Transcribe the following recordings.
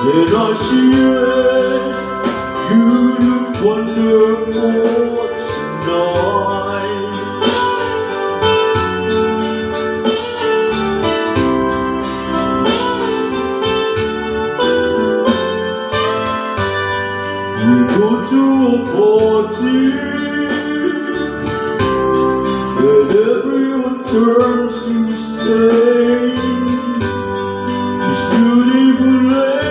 Then I see yes, you look wonderful tonight. We go to a party and everyone turns to stay. This beautiful lady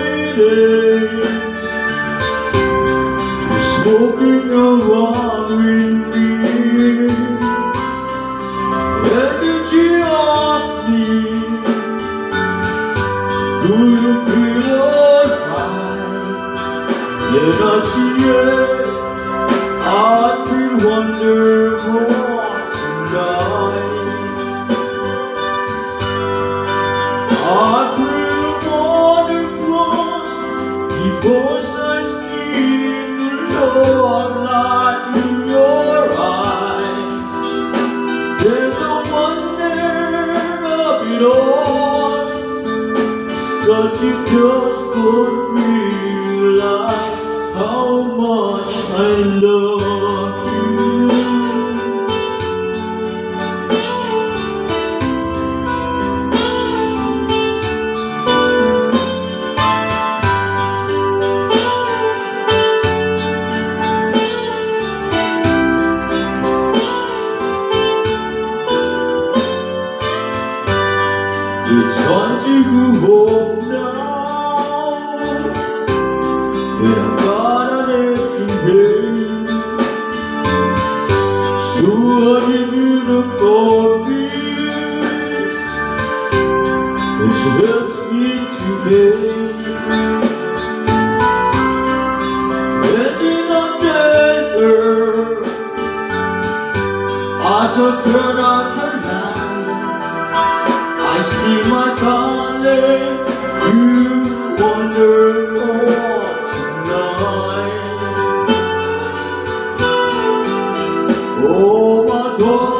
is smoking around with me, and then she asked me, do you feel alright? Then I see yes, I feel wonderful tonight. I feel wonderful because I see the love light in your eyes. There's the wonder of it all, it's that you just could realize how much I love you. It's time to go home now, and I've got an aching head. So I give you the coffee, and she helps me to bed. And then I tell her, as I turn out the light, I see my darling, you wonderful tonight. Oh my God.